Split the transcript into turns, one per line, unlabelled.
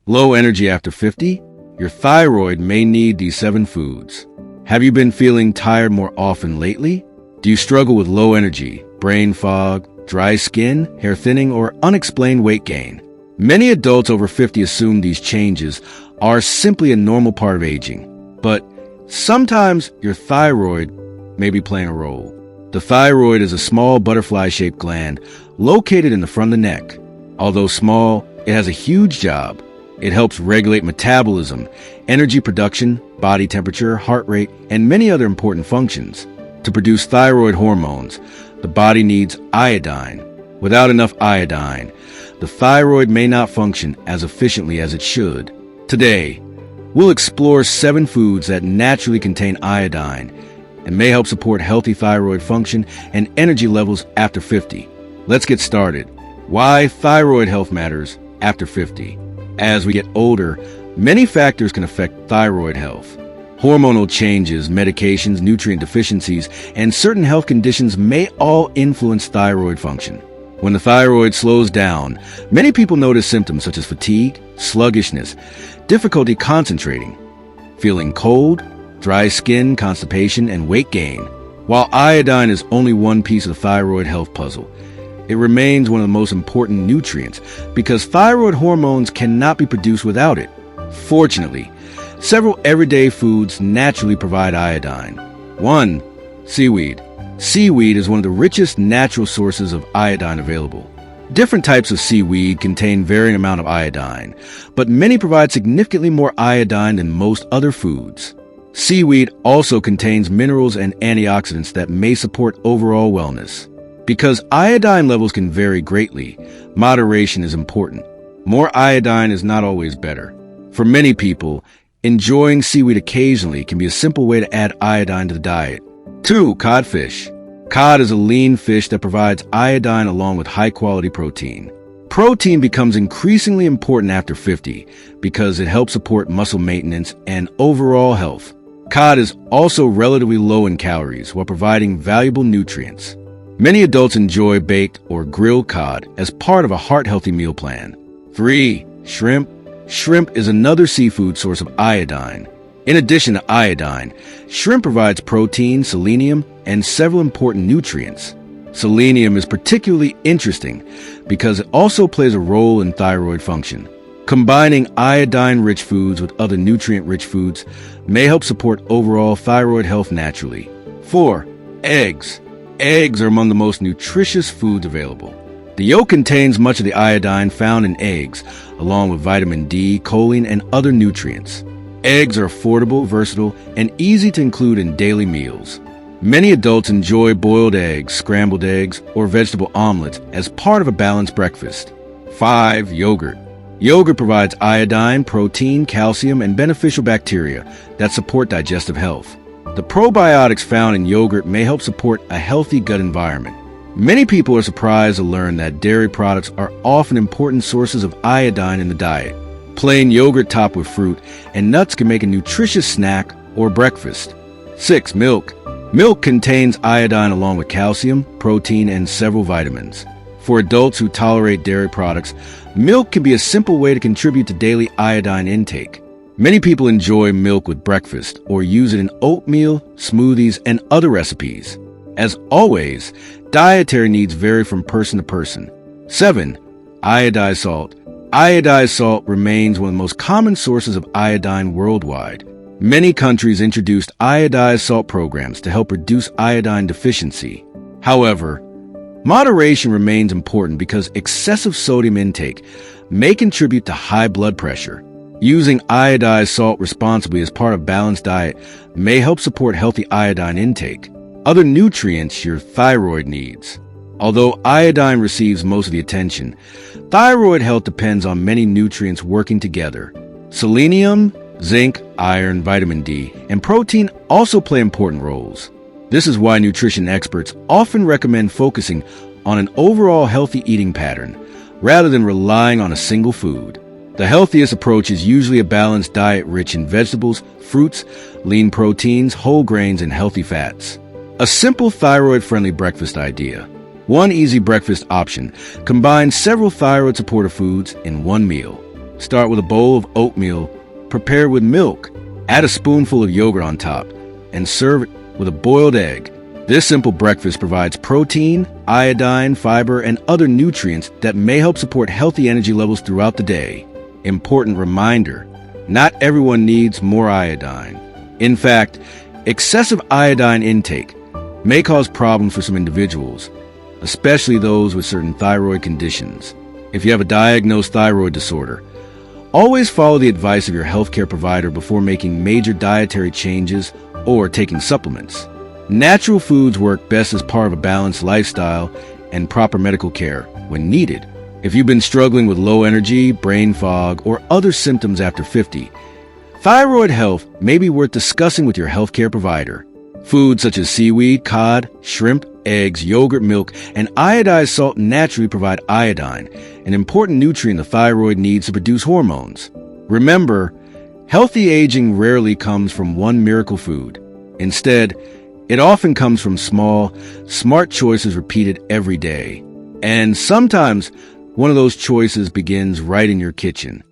Low energy after 50? Your thyroid may need these 7 foods. Have you been feeling tired more often lately? Do you struggle with low energy, brain fog, dry skin, hair thinning, or unexplained weight gain? Many adults over 50 assume these changes are simply a normal part of aging, but sometimes your thyroid may be playing a role. The thyroid is a small butterfly-shaped gland located in the front of the neck. Although small, it has a huge job. It helps regulate metabolism, energy production, body temperature, heart rate, and many other important functions. To produce thyroid hormones, the body needs iodine. Without enough iodine, the thyroid may not function as efficiently as it should. Today, we'll explore 7 foods that naturally contain iodine and may help support healthy thyroid function and energy levels after 50. Let's get started. Why thyroid health matters after 50. As we get older, many factors can affect thyroid health. Hormonal changes, medications, nutrient deficiencies, and certain health conditions may all influence thyroid function. When the thyroid slows down, many people notice symptoms such as fatigue, sluggishness, difficulty concentrating, feeling cold, dry skin, constipation, and weight gain. While iodine is only one piece of the thyroid health puzzle, it remains one of the most important nutrients because thyroid hormones cannot be produced without it. Fortunately, several everyday foods naturally provide iodine. 1. Seaweed. Seaweed is one of the richest natural sources of iodine available. Different types of seaweed contain varying amount of iodine, but many provide significantly more iodine than most other foods. Seaweed also contains minerals and antioxidants that may support overall wellness. Because iodine levels can vary greatly, moderation is important. More iodine is not always better. For many people, enjoying seaweed occasionally can be a simple way to add iodine to the diet. 2. Codfish. Cod is a lean fish that provides iodine along with high-quality protein. Protein becomes increasingly important after 50 because it helps support muscle maintenance and overall health. Cod is also relatively low in calories while providing valuable nutrients. Many adults enjoy baked or grilled cod as part of a heart-healthy meal plan. 3. Shrimp. Shrimp is another seafood source of iodine. In addition to iodine, shrimp provides protein, selenium, and several important nutrients. Selenium is particularly interesting because it also plays a role in thyroid function. Combining iodine-rich foods with other nutrient-rich foods may help support overall thyroid health naturally. 4. Eggs. Eggs are among the most nutritious foods available. The yolk contains much of the iodine found in eggs, along with vitamin D, choline, and other nutrients. Eggs are affordable, versatile, and easy to include in daily meals. Many adults enjoy boiled eggs, scrambled eggs, or vegetable omelets as part of a balanced breakfast. 5. Yogurt. Yogurt provides iodine, protein, calcium, and beneficial bacteria that support digestive health. The probiotics found in yogurt may help support a healthy gut environment. Many people are surprised to learn that dairy products are often important sources of iodine in the diet. Plain yogurt topped with fruit and nuts can make a nutritious snack or breakfast. 6. Milk. Milk contains iodine along with calcium, protein, and several vitamins. For adults who tolerate dairy products, milk can be a simple way to contribute to daily iodine intake. Many people enjoy milk with breakfast or use it in oatmeal, smoothies, and other recipes. As always, dietary needs vary from person to person. 7. Iodized salt. Iodized salt remains one of the most common sources of iodine worldwide. Many countries introduced iodized salt programs to help reduce iodine deficiency. However, moderation remains important because excessive sodium intake may contribute to high blood pressure. Using iodized salt responsibly as part of a balanced diet may help support healthy iodine intake. Other nutrients your thyroid needs. Although iodine receives most of the attention, thyroid health depends on many nutrients working together. Selenium, zinc, iron, vitamin D, and protein also play important roles. This is why nutrition experts often recommend focusing on an overall healthy eating pattern rather than relying on a single food. The healthiest approach is usually a balanced diet rich in vegetables, fruits, lean proteins, whole grains, and healthy fats. A simple thyroid-friendly breakfast idea. One easy breakfast option combines several thyroid supportive foods in one meal. Start with a bowl of oatmeal prepared with milk. Add a spoonful of yogurt on top and serve it with a boiled egg. This simple breakfast provides protein, iodine, fiber, and other nutrients that may help support healthy energy levels throughout the day. Important reminder, not everyone needs more iodine. In fact, excessive iodine intake may cause problems for some individuals, especially those with certain thyroid conditions. If you have a diagnosed thyroid disorder, always follow the advice of your healthcare provider before making major dietary changes or taking supplements. Natural foods work best as part of a balanced lifestyle and proper medical care when needed. If you've been struggling with low energy, brain fog, or other symptoms after 50, thyroid health may be worth discussing with your healthcare provider. Foods such as seaweed, cod, shrimp, eggs, yogurt, milk, and iodized salt naturally provide iodine, an important nutrient the thyroid needs to produce hormones. Remember, healthy aging rarely comes from one miracle food. Instead, it often comes from small, smart choices repeated every day. And sometimes one of those choices begins right in your kitchen.